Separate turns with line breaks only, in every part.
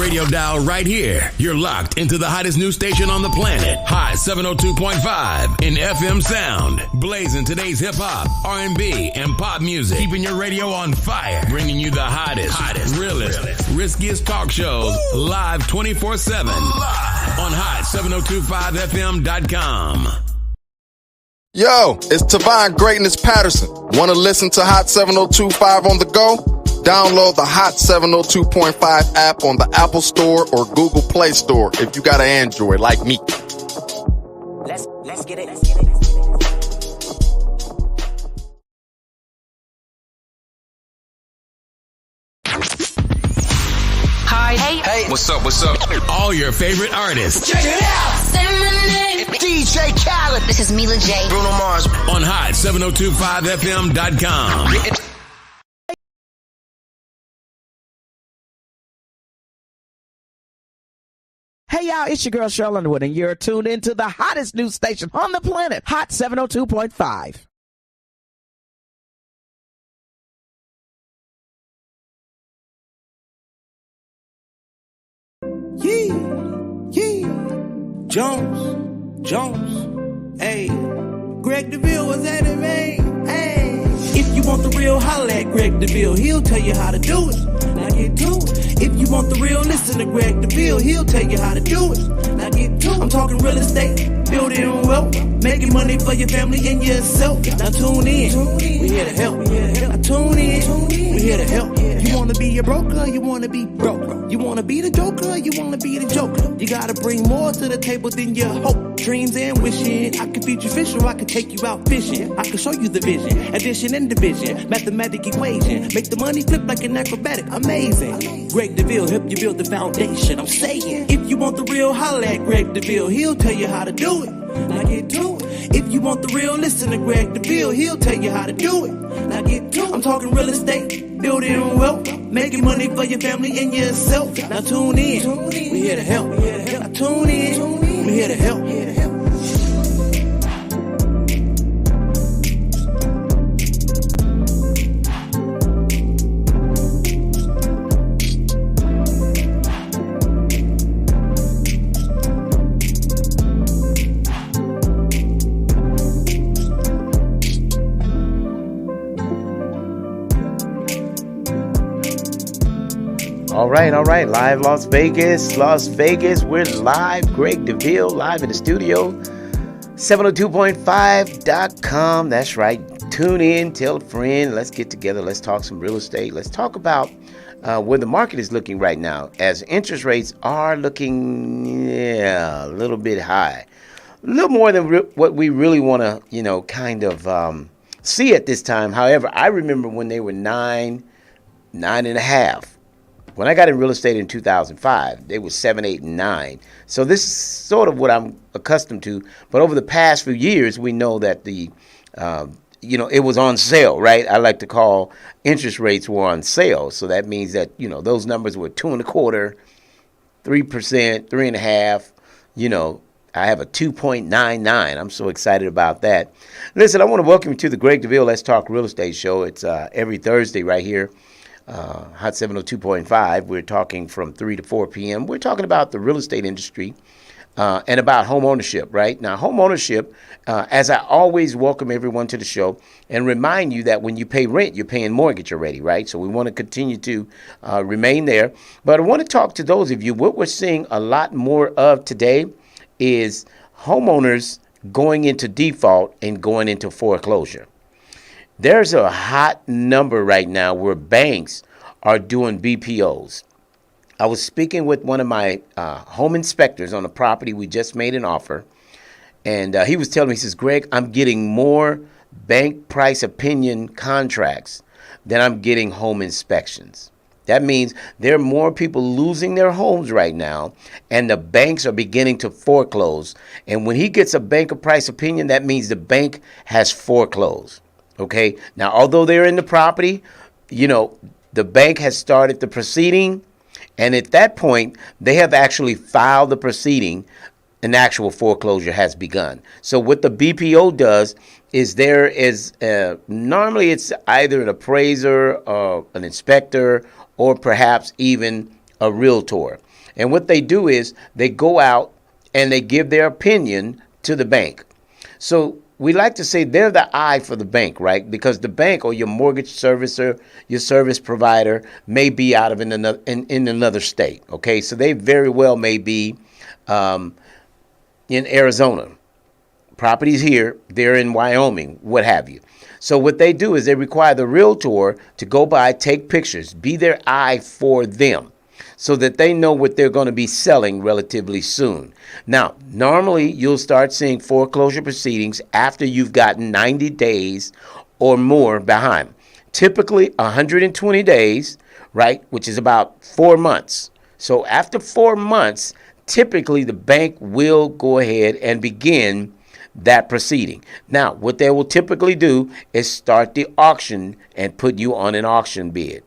radio dial right here. You're locked into the hottest news station on the planet. Hot 702.5 in FM sound. Blazing today's hip hop, R&B, and pop music. Keeping your radio on fire. Bringing you the hottest, realest, riskiest talk shows live 24/7 on hot7025fm.com.
Yo, it's Tavon Greatness Patterson. Want to listen to Hot 7025 on the go? Download the Hot 702.5 app on the Apple Store or Google Play Store if you got an Android like me.
Let's get it.
Hi. Hey.
What's up? All your favorite artists.
Check it out. Say my name. DJ Khaled. This is Mila J.
Bruno Mars. On hot7025fm.com.
Hey y'all, it's your girl Cheryl Underwood, and you're tuned into the hottest news station on the planet, Hot 702.5.
Jones, hey, Greg DeVille was at it, man, hey. If you want the real, holla at Greg DeVille, he'll tell you how to do it. Now get to it. If you want the real, listen to Greg DeVille, he'll tell you how to do it. Now get to it. I'm talking real estate, building wealth, making money for your family and yourself. Now tune in, we here to help. Now tune in, we here to help. You wanna be a broker, you wanna be broke. You wanna be the joker, you wanna be the joker. You gotta bring more to the table than your hope, dreams and wishing. I can feed you fish or I can take you out fishing. I can show you the vision, addition and division, mathematic equation. Make the money flip like an acrobatic, amazing. Greg DeVille help you build the foundation. I'm saying, if you want the real, holla at Greg DeVille, he'll tell you how to do it. Now get to it. If you want the real, listen to Greg DeVille, he'll tell you how to do it. Now get to it. I'm talking real estate, building wealth, making money for your family and yourself. Now tune in, we here to help. Now tune in, we here to help.
All right. Live Las Vegas. We're live. Greg DeVille live in the studio. 702.5.com. That's right. Tune in, tell a friend. Let's get together. Let's talk some real estate. Let's talk about where the market is looking right now, as interest rates are looking a little bit high. A little more than what we really want to, see at this time. However, I remember when they were 9.5. When I got in real estate in 2005, they were 7, 8, and 9. So this is sort of what I'm accustomed to. But over the past few years, we know that it was on sale, right? I like to call interest rates were on sale. So that means that, those numbers were 2.25%, 3%, 3.5%. I have a 2.99. I'm so excited about that. Listen, I want to welcome you to the Greg DeVille Let's Talk Real Estate Show. It's every Thursday right here. Hot 702.5. We're talking from 3 to 4 p.m. We're talking about the real estate industry and about home ownership, right? Now, home ownership, as I always welcome everyone to the show and remind you that when you pay rent, you're paying mortgage already, right? So we want to continue to remain there. But I want to talk to those of you. What we're seeing a lot more of today is homeowners going into default and going into foreclosure. There's a hot number right now where banks are doing BPOs. I was speaking with one of my home inspectors on a property we just made an offer, and he was telling me, he says, Greg, I'm getting more bank price opinion contracts than I'm getting home inspections. That means there are more people losing their homes right now, and the banks are beginning to foreclose. And when he gets a bank of price opinion, that means the bank has foreclosed. Okay. Now, although they're in the property, the bank has started the proceeding. And at that point, they have actually filed the proceeding. An actual foreclosure has begun. So what the BPO does is there is normally it's either an appraiser or an inspector or perhaps even a realtor. And what they do is they go out and they give their opinion to the bank. So we like to say they're the eye for the bank, right? Because the bank or your mortgage servicer, your service provider may be out of in another state. Okay, so they very well may be in Arizona. Properties here, they're in Wyoming, what have you. So what they do is they require the realtor to go by, take pictures, be their eye for them, so that they know what they're going to be selling relatively soon. Now, normally you'll start seeing foreclosure proceedings after you've gotten 90 days or more behind. Typically 120 days, right, which is about 4 months. So after 4 months, typically the bank will go ahead and begin that proceeding. Now, what they will typically do is start the auction and put you on an auction bid.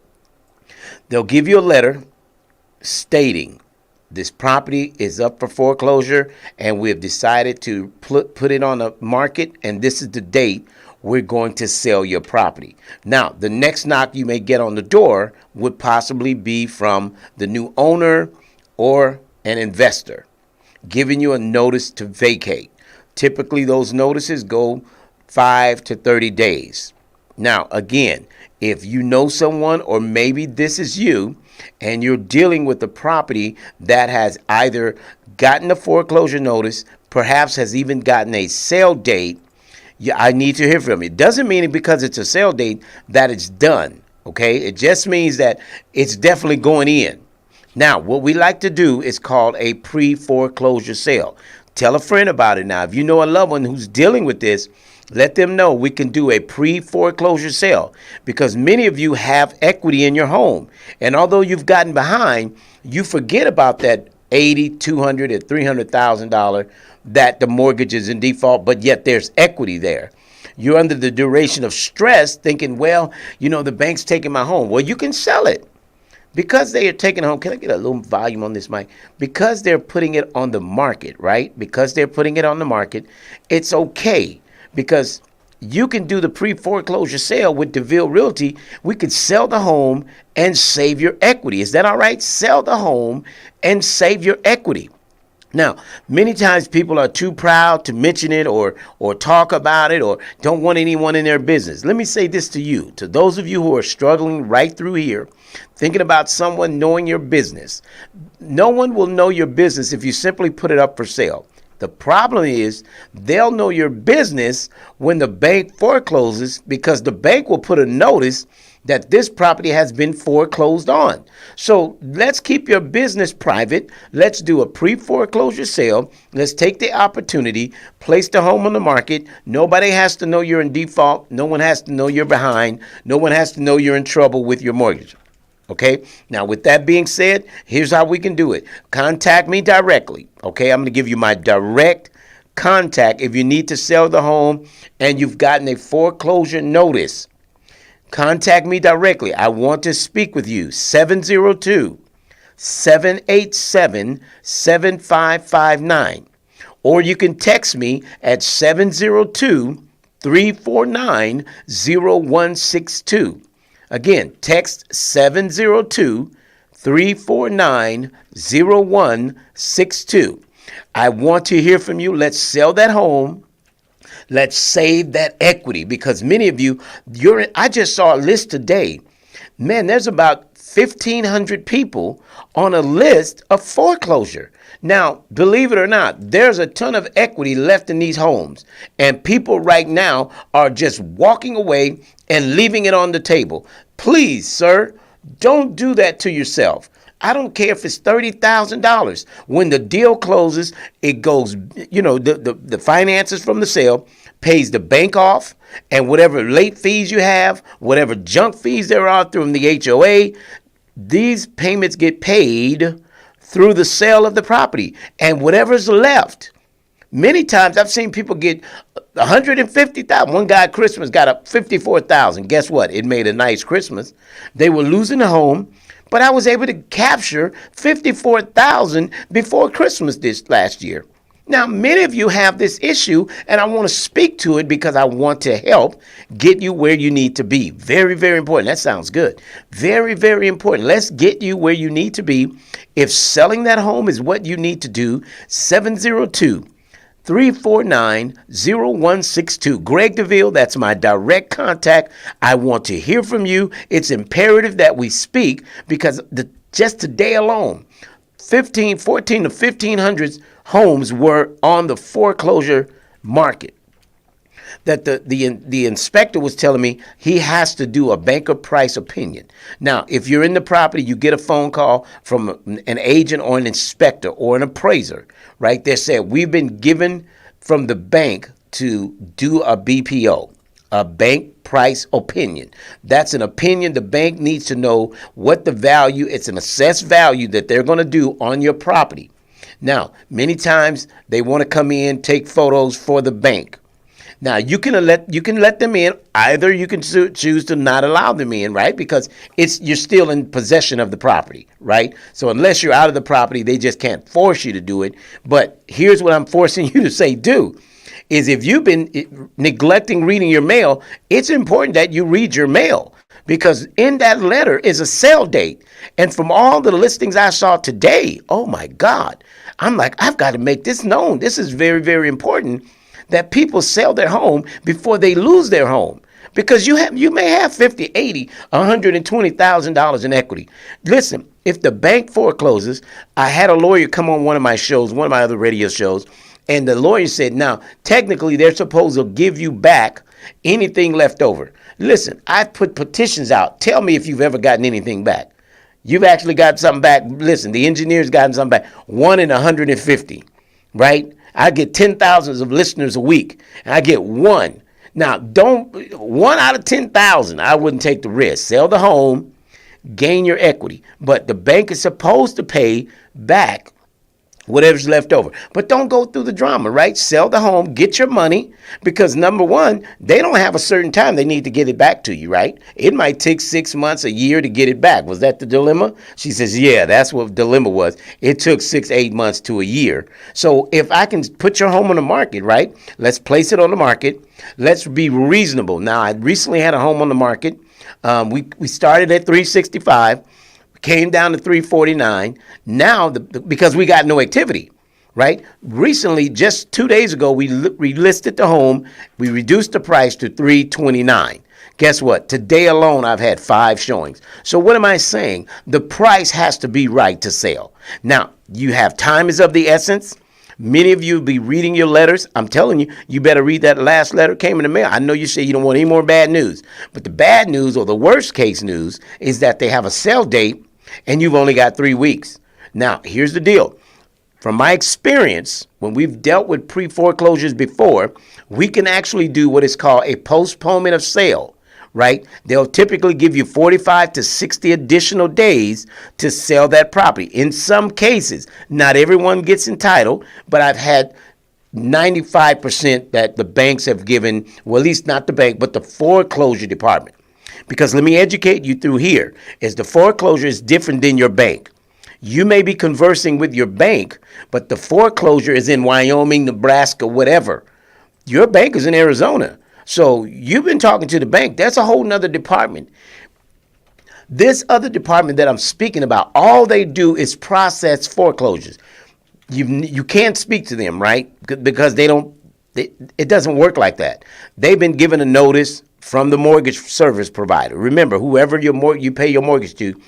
They'll give you a letter stating this property is up for foreclosure and we have decided to put it on the market, and this is the date we're going to sell your property. Now, the next knock you may get on the door would possibly be from the new owner or an investor giving you a notice to vacate. Typically, those notices go 5 to 30 days. Now, again, if you know someone, or maybe this is you, and you're dealing with a property that has either gotten a foreclosure notice, perhaps has even gotten a sale date, I need to hear from you. It doesn't mean because it's a sale date that it's done, okay? It just means that it's definitely going in. Now, what we like to do is called a pre-foreclosure sale. Tell a friend about it now. If you know a loved one who's dealing with this, let them know we can do a pre-foreclosure sale, because many of you have equity in your home. And although you've gotten behind, you forget about that $80,000, $200,000, and $300,000 that the mortgage is in default, but yet there's equity there. You're under the duration of stress thinking, well, the bank's taking my home. Well, you can sell it. Because they are taking home, can I get a little volume on this mic? Because they're putting it on the market, right? Because they're putting it on the market, it's okay. Because you can do the pre-foreclosure sale with Deville Realty. We could sell the home and save your equity. Is that all right? Sell the home and save your equity. Now, many times people are too proud to mention it or talk about it, or don't want anyone in their business. Let me say this to you, to those of you who are struggling right through here, thinking about someone knowing your business. No one will know your business if you simply put it up for sale. The problem is they'll know your business when the bank forecloses, because the bank will put a notice that this property has been foreclosed on. So let's keep your business private. Let's do a pre-foreclosure sale. Let's take the opportunity, place the home on the market. Nobody has to know you're in default. No one has to know you're behind. No one has to know you're in trouble with your mortgage. Okay, now with that being said, here's how we can do it. Contact me directly. Okay, I'm going to give you my direct contact if you need to sell the home and you've gotten a foreclosure notice. Contact me directly. I want to speak with you. 702-787-7559. Or you can text me at 702-349-0162. Again, text 702-349-0162. I want to hear from you. Let's sell that home. Let's save that equity, because many of you, I just saw a list today. Man, there's about 1,500 people on a list of foreclosure. Now, believe it or not, there's a ton of equity left in these homes, and people right now are just walking away and leaving it on the table. Please, sir, don't do that to yourself. I don't care if it's $30,000. When the deal closes, it goes, the finances from the sale pays the bank off, and whatever late fees you have, whatever junk fees there are through the HOA, these payments get paid through the sale of the property. And whatever's left, many times I've seen people get $150,000. One guy at Christmas got up $54,000. Guess what? It made a nice Christmas. They were losing the home, but I was able to capture $54,000 before Christmas this last year. Now, many of you have this issue, and I want to speak to it because I want to help get you where you need to be. Very, very important. That sounds good. Very, very important. Let's get you where you need to be. If selling that home is what you need to do, 702-349-0162. Greg Deville, that's my direct contact. I want to hear from you. It's imperative that we speak because just today alone, 14 to 1,500 homes were on the foreclosure market. That the inspector was telling me he has to do a banker price opinion. Now, if you're in the property, you get a phone call from an agent or an inspector or an appraiser, right? They said, we've been given from the bank to do a BPO, a bank price opinion. That's an opinion. The bank needs to know what the value, it's an assessed value that they're going to do on your property. Now, many times they want to come in, take photos for the bank. Now, you can let them in. Either you can choose to not allow them in, right? Because you're still in possession of the property, right? So unless you're out of the property, they just can't force you to do it. But here's what I'm forcing you to say do. Is if you've been neglecting reading your mail, it's important that you read your mail because in that letter is a sale date. And from all the listings I saw today, oh my God, I'm like, I've got to make this known. This is very, very important that people sell their home before they lose their home. Because you may have $50, $80, $120,000 in equity. Listen, if the bank forecloses, I had a lawyer come on one of my shows, one of my other radio shows, and the lawyer said, now, technically, they're supposed to give you back anything left over. Listen, I've put petitions out. Tell me if you've ever gotten anything back. You've actually got something back. Listen, the engineer's gotten something back. 1 in 150, right? I get 10,000 of listeners a week, and I get one. Now, 1 out of 10,000, I wouldn't take the risk. Sell the home, gain your equity. But the bank is supposed to pay back whatever's left over. But don't go through the drama, right? Sell the home, get your money, because number one, they don't have a certain time they need to get it back to you, right? It might take 6 months, a year to get it back. Was that the dilemma? She says, yeah, that's what the dilemma was. It took 6, 8 months to a year. So if I can put your home on the market, right? Let's place it on the market. Let's be reasonable. Now, I recently had a home on the market. We started at $365. Came down to $349. Now, because we got no activity, right? Recently, just 2 days ago, we listed the home. We reduced the price to $329. Guess what? Today alone, I've had 5 showings. So what am I saying? The price has to be right to sell. Now, you have time is of the essence. Many of you will be reading your letters. I'm telling you, you better read that last letter came in the mail. I know you say you don't want any more bad news. But the bad news or the worst case news is that they have a sale date and you've only got 3 weeks. Now, here's the deal. From my experience, when we've dealt with pre-foreclosures before, we can actually do what is called a postponement of sale, right? They'll typically give you 45 to 60 additional days to sell that property. In some cases, not everyone gets entitled, but I've had 95% that the banks have given, well, at least not the bank, but the foreclosure department. Because let me educate you through here, is the foreclosure is different than your bank. You may be conversing with your bank, but the foreclosure is in Wyoming, Nebraska, whatever. Your bank is in Arizona. So you've been talking to the bank. That's a whole nother department. This other department that I'm speaking about, all they do is process foreclosures. You can't speak to them, right? Because it doesn't work like that. They've been given a notice from the mortgage service provider. Remember, whoever you pay your mortgage to,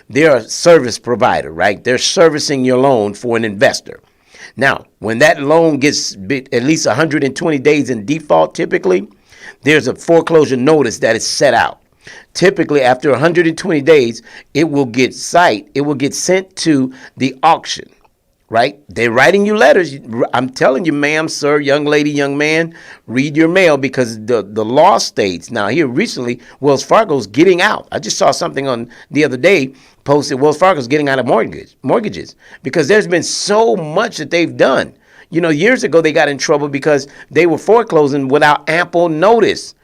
they're a service provider, right? They're servicing your loan for an investor. Now, when that loan gets at least 120 days in default, typically, there's a foreclosure notice that is set out. Typically, after 120 days, it will get sent to the auction. Right? They're writing you letters. I'm telling you, ma'am, sir, young lady, young man, read your mail because the law states. Now, here recently, Wells Fargo's getting out. I just saw something on the other day posted Wells Fargo's getting out of mortgages because there's been so much that they've done. You know, years ago, they got in trouble because they were foreclosing without ample notice.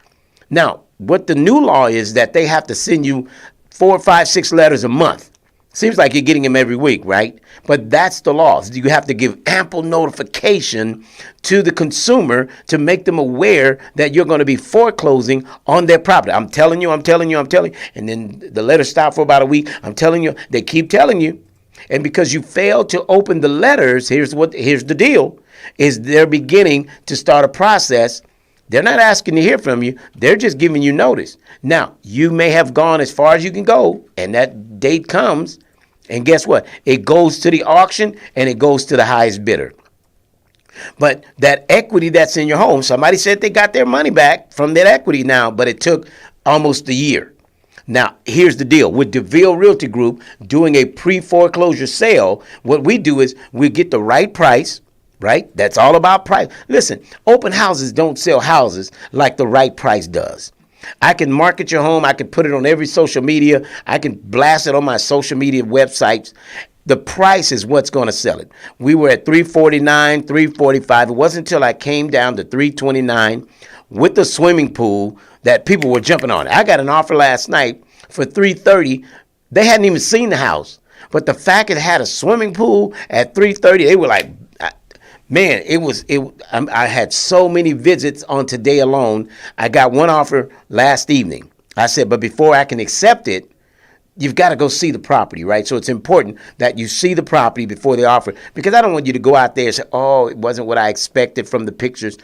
Now, what the new law is that they have to send you 4, 5, 6 letters a month Seems like you're getting them every week, right? But that's the law. You have to give ample notification to the consumer to make them aware that you're going to be foreclosing on their property. I'm telling you. And then the letter stopped for about a week. I'm telling you. They keep telling you. And because you failed to open the letters, here's the deal, is they're beginning to start a process. They're not asking to hear from you. They're just giving you notice. Now, you may have gone as far as you can go, and that date comes, and guess what? It goes to the auction, and it goes to the highest bidder. But that equity that's in your home, somebody said they got their money back from that equity now, but it took almost a year. Now, here's the deal. With Deville Realty Group doing a pre-foreclosure sale, what we do is we get the right price, right? That's all about price. Listen, open houses don't sell houses like the right price does. I can market your home. I can put it on every social media. I can blast it on my social media websites. The price is what's going to sell it. We were at $349, $345. It wasn't until I came down to $329 with the swimming pool that people were jumping on it. I got an offer last night for $330. They hadn't even seen the house. But the fact it had a swimming pool at $330, they were like, man, I had so many visits on today alone. I got one offer last evening. I said, but before I can accept it, you've got to go see the property, right? So it's important that you see the property before they offer, because I don't want you to go out there and say, oh, it wasn't what I expected from the pictures.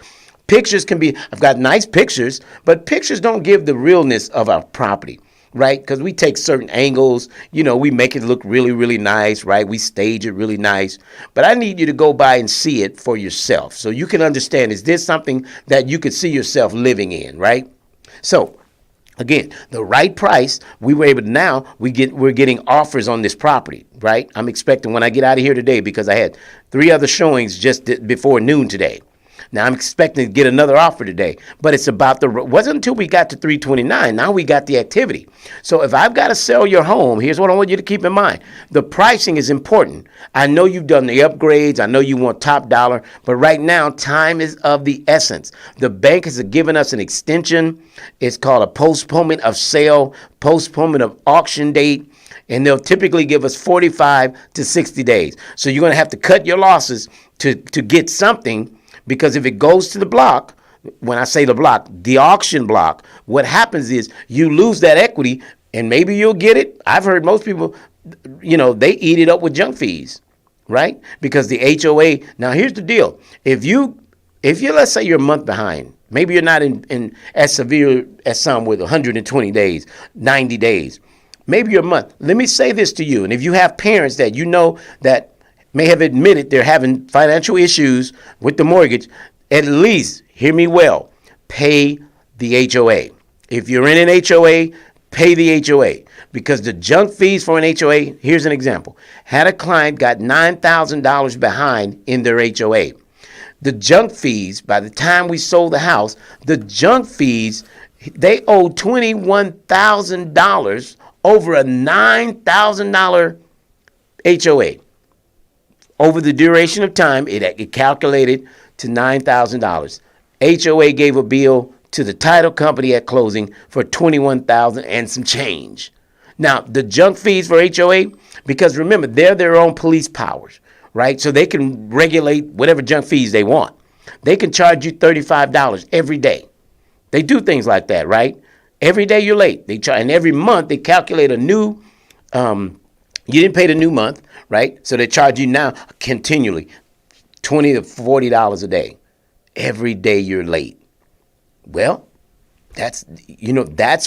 Pictures can be, I've got nice pictures, but pictures don't give the realness of our property, right? Because we take certain angles, we make it look really, really nice, right? We stage it really nice. But I need you to go by and see it for yourself so you can understand, is this something that you could see yourself living in, right? So, again, the right price, we were able to now, we're getting offers on this property, right? I'm expecting when I get out of here today, because I had 3 other showings just before noon today. Now, I'm expecting to get another offer today, but it's about wasn't until we got to $329. Now we got the activity. So if I've got to sell your home, here's what I want you to keep in mind. The pricing is important. I know you've done the upgrades. I know you want top dollar, but right now, time is of the essence. The bank has given us an extension. It's called a postponement of sale, postponement of auction date. And they'll typically give us 45 to 60 days. So you're going to have to cut your losses to get something. Because if it goes to the block, when I say the block, the auction block, what happens is you lose that equity, and maybe you'll get it. I've heard most people, they eat it up with junk fees, right? Because the HOA, now here's the deal. If you let's say you're a month behind, maybe you're not in as severe as some with 120 days, 90 days, maybe you're a month. Let me say this to you, and if you have parents that that may have admitted they're having financial issues with the mortgage, at least, hear me well, pay the HOA. If you're in an HOA, pay the HOA. Because the junk fees for an HOA, here's an example. Had a client got $9,000 behind in their HOA. The junk fees, by the time we sold the house, the junk fees, they owed $21,000 over a $9,000 HOA. Over the duration of time, it calculated to $9,000. HOA gave a bill to the title company at closing for $21,000 and some change. Now, the junk fees for HOA, because remember, they're their own police powers, right? So they can regulate whatever junk fees they want. They can charge you $35 every day. They do things like that, right? Every day you're late. And every month they calculate a new you didn't pay the new month, right? So they charge you now continually $20 to $40 a day. Every day you're late. Well, that's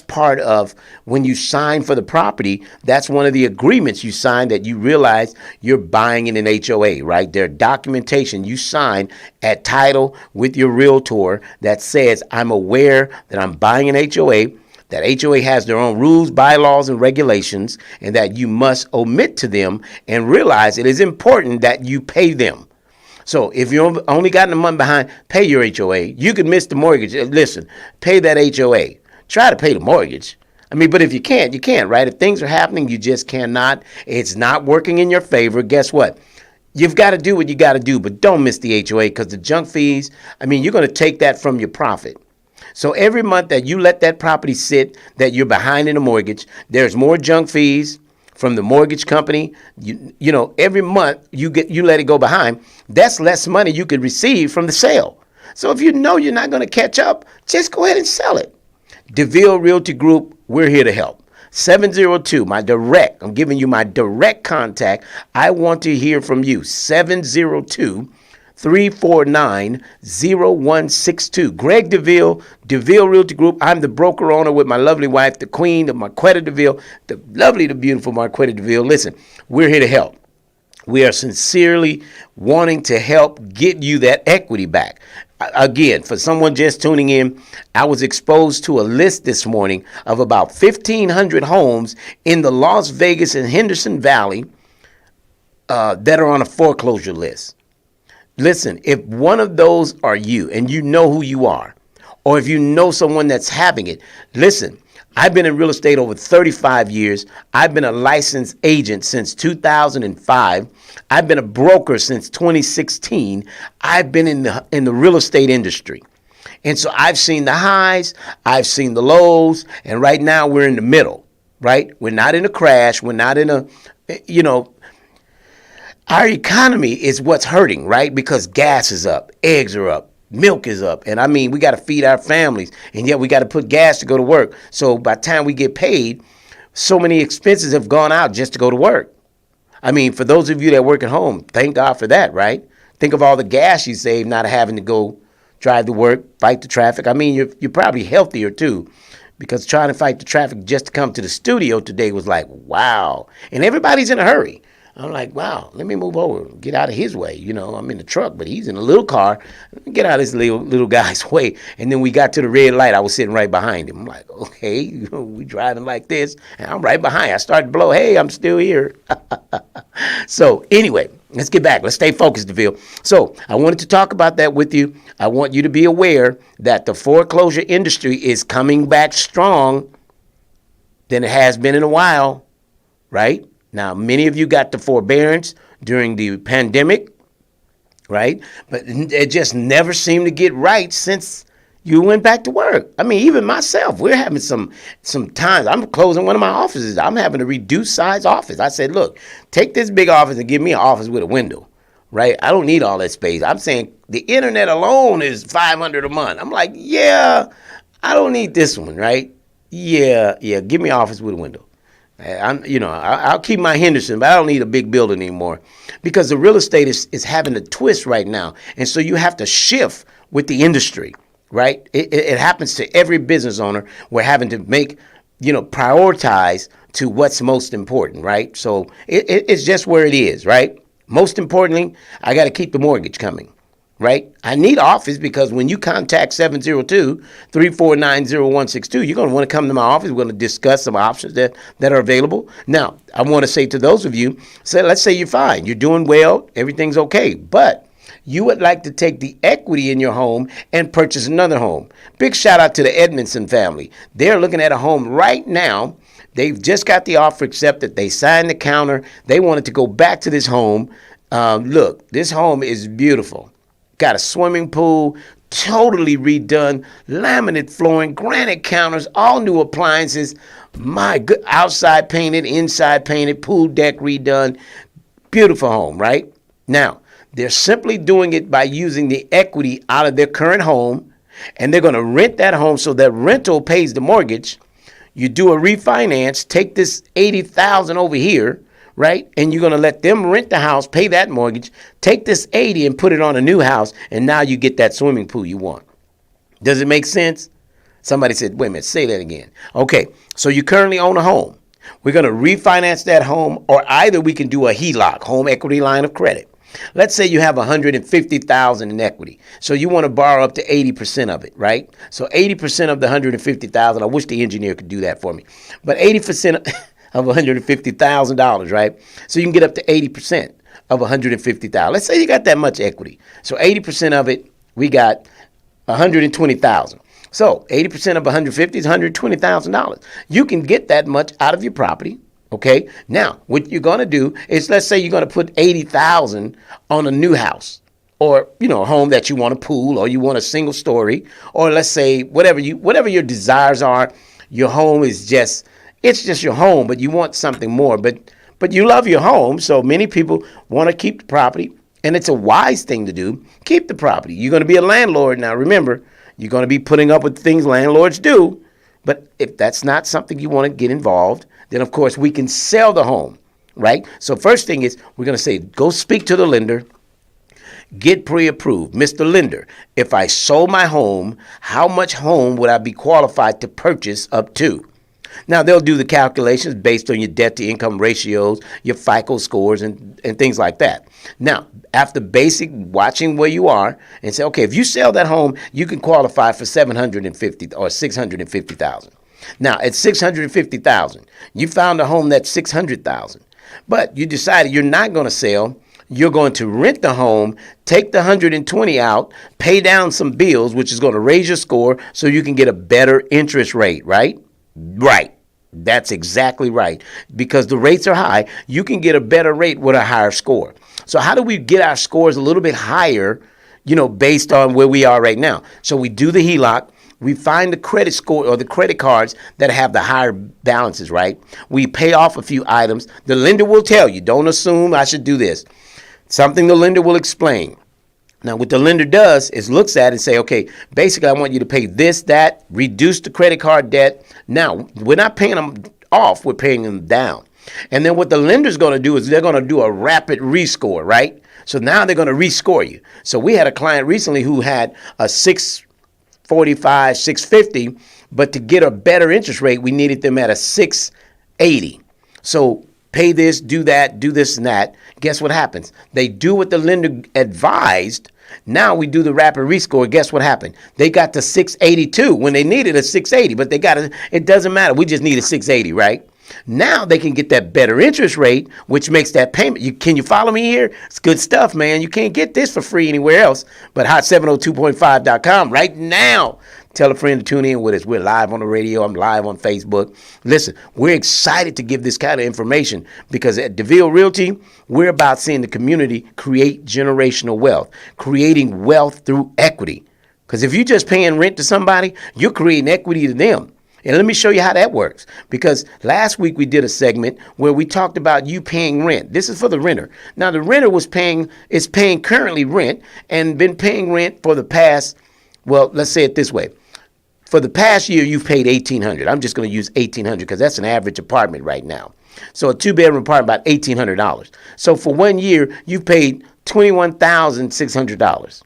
part of when you sign for the property. That's one of the agreements you sign, that you realize you're buying in an HOA, right? Their documentation you sign at title with your realtor that says, I'm aware that I'm buying an HOA. That HOA has their own rules, bylaws, and regulations, and that you must omit to them and realize it is important that you pay them. So if you only gotten a month behind, pay your HOA. You could miss the mortgage. Listen, pay that HOA. Try to pay the mortgage. But if you can't, you can't, right? If things are happening, you just cannot. It's not working in your favor. Guess what? You've got to do what you got to do, but don't miss the HOA, because the junk fees, you're going to take that from your profit. So every month that you let that property sit, that you're behind in a mortgage, there's more junk fees from the mortgage company, you know, every month you let it go behind, that's less money you could receive from the sale. So if you know you're not going to catch up, just go ahead and sell it. Deville Realty Group, we're here to help. 702, I'm giving you my direct contact. I want to hear from you. 702-349-0162. Greg Deville, Deville Realty Group. I'm the broker owner with my lovely wife, the queen of Marquetta Deville, the lovely, the beautiful Marquetta Deville. Listen, we're here to help. We are sincerely wanting to help get you that equity back. Again, for someone just tuning in, I was exposed to a list this morning of about 1,500 homes in the Las Vegas and Henderson Valley that are on a foreclosure list. Listen, if one of those are you and you know who you are, or if you know someone that's having it, listen, I've been in real estate over 35 years. I've been a licensed agent since 2005. I've been a broker since 2016. I've been in the real estate industry. And so I've seen the highs, I've seen the lows, and right now we're in the middle, right? We're not in a crash. We're not in a, you know, our economy is what's hurting, right? Because gas is up, eggs are up. Milk is up. And I mean, we got to feed our families, and yet we got to put gas to go to work. So by the time we get paid, so many expenses have gone out just to go to work. I mean, for those of you that work at home, thank God for that, right? Think of all the gas you save not having to go drive to work, fight the traffic. I mean, you're probably healthier too, because trying to fight the traffic just to come to the studio today was like, wow. And everybody's in a hurry. I'm like, wow, let me move over, get out of his way. You know, I'm in the truck, but he's in a little car. Get out of this little guy's way. And then we got to the red light. I was sitting right behind him. I'm like, okay, you know, we driving like this, and I'm right behind. I started to blow. Hey, I'm still here. So anyway, let's get back. Let's stay focused, Deville. So I wanted to talk about that with you. I want you to be aware that the foreclosure industry is coming back strong than it has been in a while, right? Now, many of you got the forbearance during the pandemic, right? But it just never seemed to get right since you went back to work. I mean, even myself, we're having some times. I'm closing one of my offices. I'm having a reduced size office. I said, look, take this big office and give me an office with a window, right? I don't need all that space. I'm saying the internet alone is $500 a month. I'm like, yeah, I don't need this one, right? Yeah, give me an office with a window. I'll keep my Henderson, but I don't need a big building anymore, because the real estate is having a twist right now. And so you have to shift with the industry, right? It happens to every business owner. We're having to make, prioritize to what's most important, right? So it's just where it is, right? Most importantly, I got to keep the mortgage coming. Right? I need office, because when you contact 702-349-0162, you're going to want to come to my office. We're going to discuss some options that are available. Now, I want to say to those of you, let's say you're fine. You're doing well. Everything's okay. But you would like to take the equity in your home and purchase another home. Big shout out to the Edmondson family. They're looking at a home right now. They've just got the offer accepted. They signed the counter. They wanted to go back to this home. Look, this home is beautiful. Got a swimming pool, totally redone, laminate flooring, granite counters, all new appliances. My good, outside painted, inside painted, pool deck redone. Beautiful home, right? Now, they're simply doing it by using the equity out of their current home, and they're going to rent that home so that rental pays the mortgage. You do a refinance, take this $80,000 over here, right? And you're going to let them rent the house, pay that mortgage, take this $80,000 and put it on a new house, and now you get that swimming pool you want. Does it make sense? Somebody said, wait a minute, say that again. Okay, so you currently own a home. We're going to refinance that home, or either we can do a HELOC, home equity line of credit. Let's say you have $150,000 in equity. So you want to borrow up to 80% of it, right? So 80% of the $150,000, I wish the engineer could do that for me, but 80% of $150,000, right? So you can get up to 80% of $150,000. Let's say you got that much equity. So 80% of it, we got $120,000. So 80% of 150 is $120,000. You can get that much out of your property. Okay. Now, what you're going to do is, let's say you're going to put $80,000 on a new house, or, a home that you want a pool, or you want a single story, or let's say whatever your desires are. Your home is just, it's just your home, but you want something more. But you love your home, so many people want to keep the property, and it's a wise thing to do. Keep the property. You're going to be a landlord now. Remember, you're going to be putting up with things landlords do. But if that's not something you want to get involved, then of course we can sell the home, right? So first thing is we're going to say, go speak to the lender. Get pre-approved. Mr. Lender, if I sold my home, how much home would I be qualified to purchase up to? Now, they'll do the calculations based on your debt-to-income ratios, your FICO scores, and things like that. Now, after basic watching where you are and say, okay, if you sell that home, you can qualify for $750,000 or $650,000. Now, at $650,000, you found a home that's $600,000, but you decided you're not going to sell. You're going to rent the home, take the $120,000 out, pay down some bills, which is going to raise your score so you can get a better interest rate, right? Right. That's exactly right. Because the rates are high, you can get a better rate with a higher score. So how do we get our scores a little bit higher, based on where we are right now? So we do the HELOC. We find the credit score or the credit cards that have the higher balances, right? We pay off a few items. The lender will tell you, don't assume I should do this. Something the lender will explain. Now, what the lender does is looks at it and say, okay, basically, I want you to pay this, that, reduce the credit card debt. Now, we're not paying them off, we're paying them down. And then what the lender's going to do is they're going to do a rapid rescore, right? So now they're going to rescore you. So we had a client recently who had a 645, 650, but to get a better interest rate, we needed them at a 680. So pay this, do that, do this and that. Guess what happens? They do what the lender advised. Now we do the rapid rescore. Guess what happened? They got to 682 when they needed a 680, but it doesn't matter. We just need a 680, right? Now they can get that better interest rate, which makes that payment. Can you follow me here? It's good stuff, man. You can't get this for free anywhere else but hot702.5.com right now. Tell a friend to tune in with us. We're live on the radio. I'm live on Facebook. Listen, we're excited to give this kind of information because at Deville Realty, we're about seeing the community create generational wealth, creating wealth through equity. Because if you're just paying rent to somebody, you're creating equity to them. And let me show you how that works. Because last week we did a segment where we talked about you paying rent. This is for the renter. Now the renter is paying currently rent and been paying rent for the past, well, let's say it this way. For the past year, you've paid $1,800. I'm just going to use $1,800 because that's an average apartment right now. So a two-bedroom apartment, about $1,800. So for 1 year, you've paid $21,600,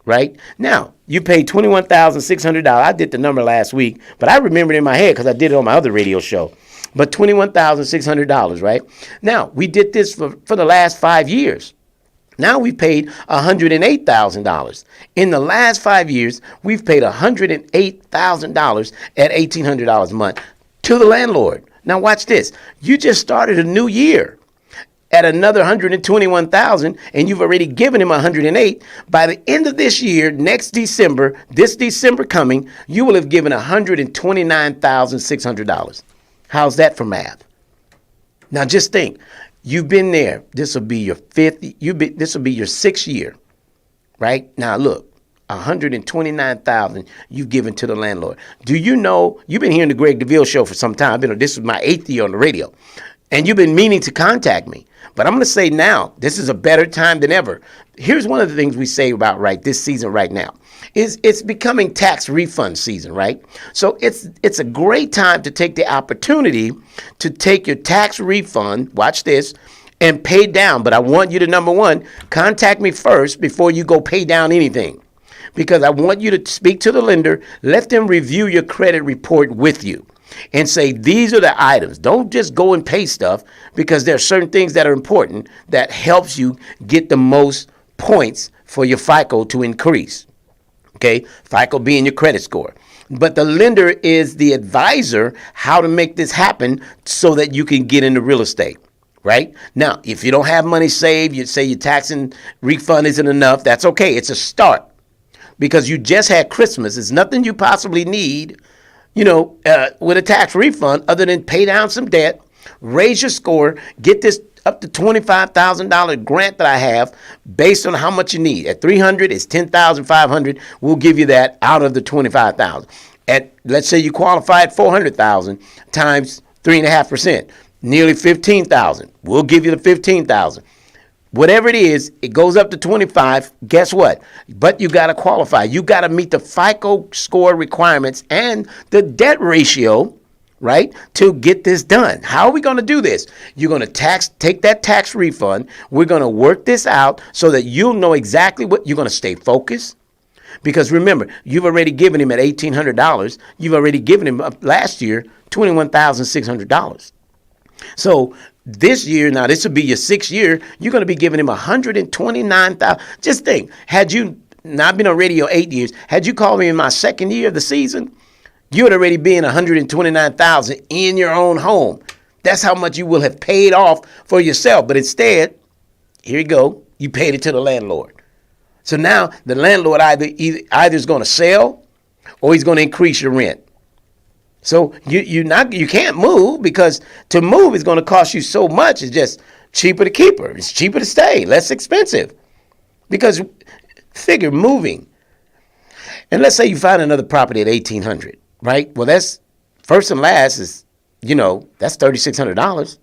right? Now, you paid $21,600. I did the number last week, but I remember it in my head because I did it on my other radio show. But $21,600, right? Now, we did this for the last 5 years. Now we've paid $108,000. In the last 5 years, we've paid $108,000 at $1,800 a month to the landlord. Now watch this. You just started a new year at another $121,000, and you've already given him $108,000. By the end of this year, next December, this December coming, you will have given $129,600. How's that for math? Now just think. You've been there. This will be your fifth. This will be your 6th year, right? Now look, $129,000 you've given to the landlord. Do you know? You've been hearing the Greg Deville show for some time. This is my 8th year on the radio, and you've been meaning to contact me. But I'm going to say now, this is a better time than ever. Here's one of the things we say about this season right now. It's becoming tax refund season, right? So it's a great time to take the opportunity to take your tax refund, watch this, and pay down. But I want you to, number one, contact me first before you go pay down anything. Because I want you to speak to the lender, let them review your credit report with you and say, these are the items. Don't just go and pay stuff because there are certain things that are important that helps you get the most points for your FICO to increase. Okay, FICO being your credit score. But the lender is the advisor how to make this happen so that you can get into real estate, right? Now, if you don't have money saved, you say your tax and refund isn't enough, that's okay. It's a start because you just had Christmas. It's nothing you possibly need, with a tax refund other than pay down some debt, raise your score, get this up to $25,000 grant that I have based on how much you need. At $300, it's $10,500. We'll give you that out of the $25,000. At, let's say you qualify at $400,000 times 3.5%, nearly 15,000. We'll give you the 15,000. Whatever it is, it goes up to 25. Guess what? But you got to qualify. You got to meet the FICO score requirements and the debt ratio, right, to get this done. How are we going to do this? You're going to take that tax refund. We're going to work this out so that you'll know exactly what you're going to stay focused. Because remember, you've already given him at $1,800. You've already given him last year $21,600. So this year, now this will be your 6th year, you're going to be giving him $129,000. Just think, had you not been on radio 8 years, had you called me in my 2nd year of the season, you would already be in $129,000 in your own home. That's how much you will have paid off for yourself. But instead, here you go, you paid it to the landlord. So now the landlord either is going to sell or he's going to increase your rent. So you can't move, because to move is going to cost you so much. It's just cheaper to keep her. It's cheaper to stay, less expensive. Because figure moving. And let's say you find another property at $1,800, right? Well, that's first and last is, that's $3,600.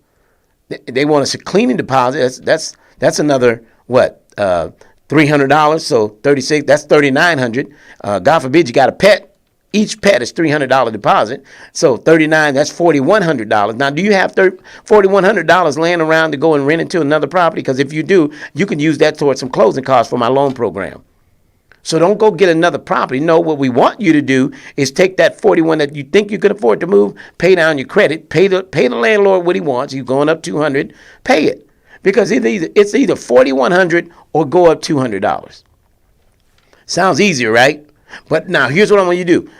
They want a cleaning deposit. That's another what? $300. So 36. That's $3,900. God forbid you got a pet. Each pet is $300 deposit. So 39, that's $4,100. Now, do you have $4,100 laying around to go and rent into another property? Because if you do, you can use that towards some closing costs for my loan program. So don't go get another property. No, what we want you to do is take that 41 that you think you can afford to move, pay down your credit, pay the landlord what he wants. He's going up $200, pay it. Because it's either $4,100 or go up $200. Sounds easier, right? But now here's what I want you to do.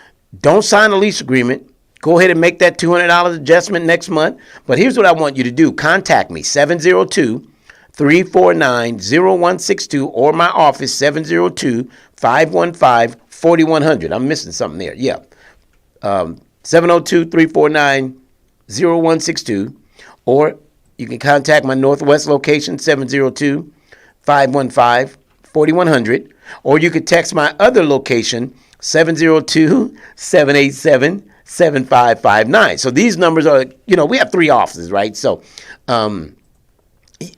Don't sign a lease agreement. Go ahead and make that $200 adjustment next month. But here's what I want you to do. Contact me, 702-349-0162, or my office, 702-515-4100. I'm missing something there. Yeah. 702-349-0162. Or you can contact my Northwest location, 702-515-4100. Or you could text my other location, 702-787-7559. So these numbers are, we have 3 offices, right? So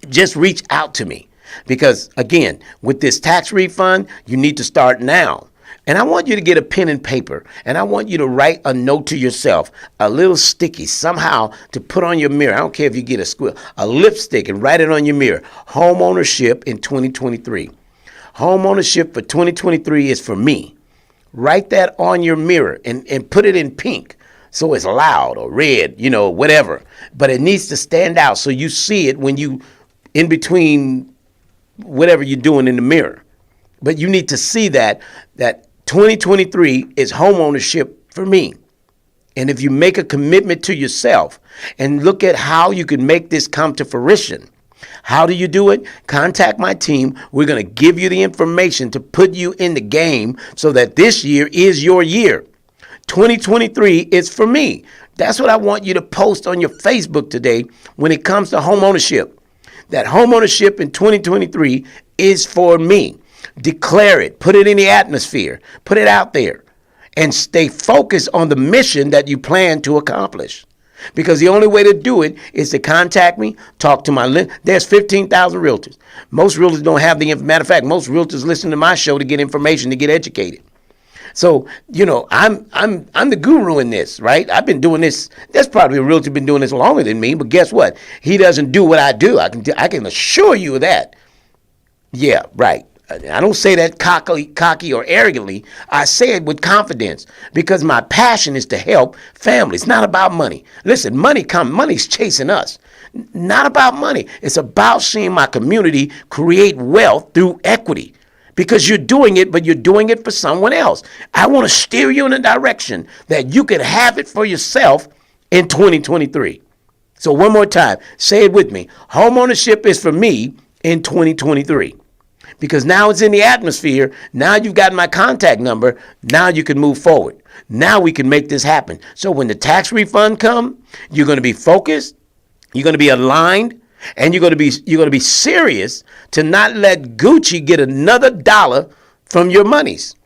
just reach out to me, because, again, with this tax refund, you need to start now. And I want you to get a pen and paper, and I want you to write a note to yourself, a little sticky somehow to put on your mirror. I don't care if you get a lipstick and write it on your mirror. Home ownership in 2023. Home ownership for 2023 is for me. Write that on your mirror and put it in pink so it's loud, or red, whatever. But it needs to stand out so you see it when you, in between whatever you're doing in the mirror. But you need to see that 2023 is home ownership for me. And if you make a commitment to yourself and look at how you can make this come to fruition, how do you do it? Contact my team. We're going to give you the information to put you in the game so that this year is your year. 2023 is for me. That's what I want you to post on your Facebook today when it comes to home ownership. That home ownership in 2023 is for me. Declare it. Put it in the atmosphere. Put it out there. And stay focused on the mission that you plan to accomplish. Because the only way to do it is to contact me, talk to my there's 15,000 realtors. Most realtors don't have the matter of fact, most realtors listen to my show to get information, to get educated. So, I'm the guru in this, right? I've been doing this. There's probably a realtor been doing this longer than me, but guess what? He doesn't do what I do. I can assure you of that. Yeah, right. I don't say that cocky or arrogantly. I say it with confidence, because my passion is to help families. It's not about money. Listen, money's chasing us. Not about money. It's about seeing my community create wealth through equity, because you're doing it, but you're doing it for someone else. I want to steer you in a direction that you can have it for yourself in 2023. So one more time, say it with me. Home ownership is for me in 2023. Because now it's in the atmosphere. Now you've got my contact number. Now you can move forward. Now we can make this happen. So when the tax refund comes, you're going to be focused. You're going to be aligned, and you're going to be serious to not let Gucci get another dollar from your monies.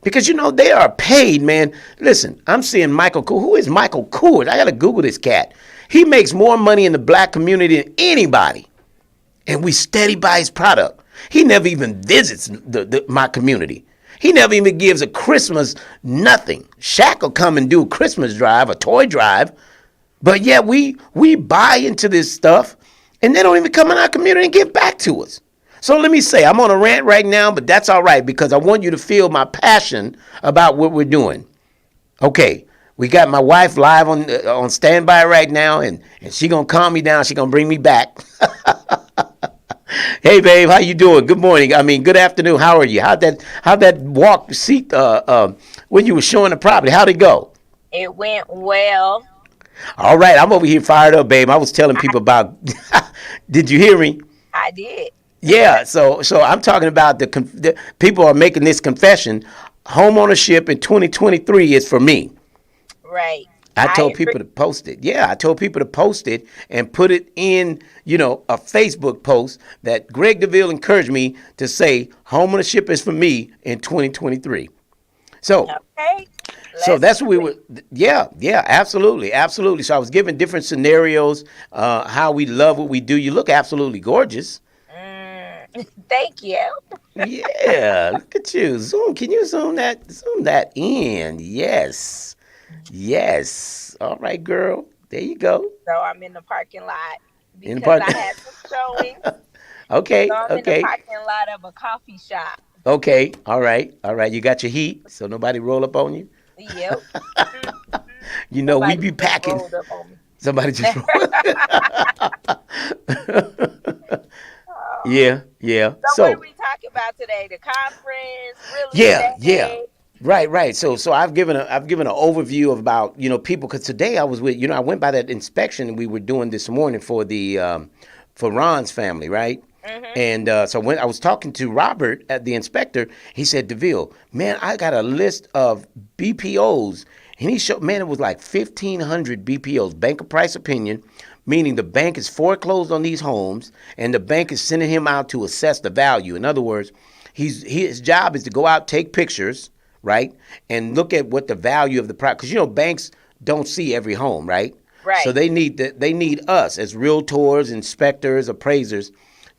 Because, they are paid, man. Listen, I'm seeing Michael Kors. Who is Michael Kors? I got to Google this cat. He makes more money in the black community than anybody. And we steady buy his product. He never even visits my community. He never even gives a Christmas nothing. Shaq will come and do a Christmas drive, a toy drive. But yet we buy into this stuff, and they don't even come in our community and give back to us. So let me say, I'm on a rant right now, but that's all right because I want you to feel my passion about what we're doing. Okay, we got my wife live on standby right now, and she gonna calm me down. She gonna bring me back. Hey, babe, how you doing? Good morning. I mean, good afternoon. How are you? How'd that walk seat when you were showing the property? How'd it go?
It went well.
All right, I'm over here fired up, babe. I was telling people about. Did you hear me?
I did.
Yeah. So I'm talking about the people are making this confession. Homeownership in 2023 is for me.
Right.
I told people to post it. Yeah, I told people to post it and put it in, a Facebook post that Greg Deville encouraged me to say homeownership is for me in 2023. So,
okay.
So that's what we were. Yeah, absolutely. So I was giving different scenarios, how we love what we do. You look absolutely gorgeous.
Thank you.
Yeah, look at you. Zoom. Can you zoom that in? Yes. All right, girl. There you go.
So I'm in the parking lot because I had some showing.
Okay.
So I'm in the parking lot of a coffee shop.
Okay. All right. You got your heat, so nobody roll up on you.
Yep.
We be packing. Somebody just rolled. Yeah.
So what are we talking about today? The conference, real estate?
Yeah. Right. So I've given an overview of about people because today I was with I went by that inspection we were doing this morning for the for Ron's family, right? Mm-hmm. And so when I was talking to Robert at the inspector, he said, DeVille, man, I got a list of BPOs, and he showed, man, it was like 1,500 BPOs, bank of price opinion, meaning the bank is foreclosed on these homes, and the bank is sending him out to assess the value. In other words, his job is to go out, take pictures, right, and look at what the value of the property, because banks don't see every home, right?
Right.
So they need us as realtors, inspectors, appraisers.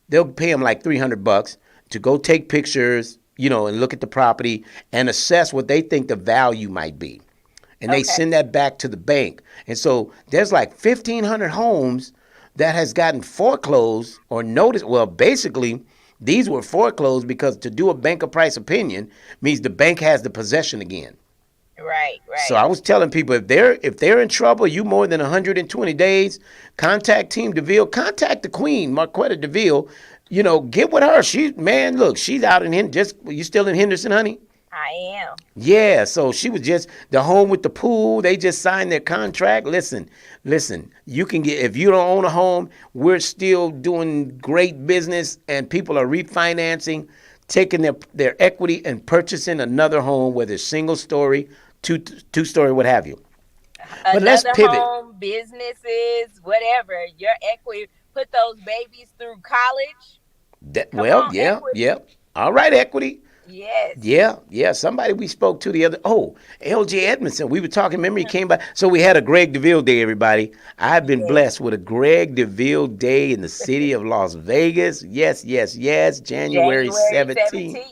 They'll pay them like $300 to go take pictures, and look at the property and assess what they think the value might be. And they send that back to the bank. And so there's like 1,500 homes that has gotten foreclosed or noticed. Well, basically, these were foreclosed because to do a bank of price opinion means the bank has the possession again.
Right.
So I was telling people if they're in trouble, you more than 120 days, contact Team Deville, contact the Queen, Marquetta Deville. Get with her. She's out in you still in Henderson, honey?
I am.
Yeah, so she was just the home with the pool. They just signed their contract. Listen. You can get, if you don't own a home, we're still doing great business, and people are refinancing, taking their equity and purchasing another home, whether it's single story, two-story, what have you. But let's pivot.
Home, businesses, whatever. Your equity, put those babies through college.
Yeah. All right, equity.
Yes.
Yeah. Somebody we spoke to the other. Oh, LJ Edmondson. We were talking. Remember he came by. So we had a Greg Deville Day, everybody. I've been blessed with a Greg Deville Day in the city of Las Vegas. Yes. January 17th.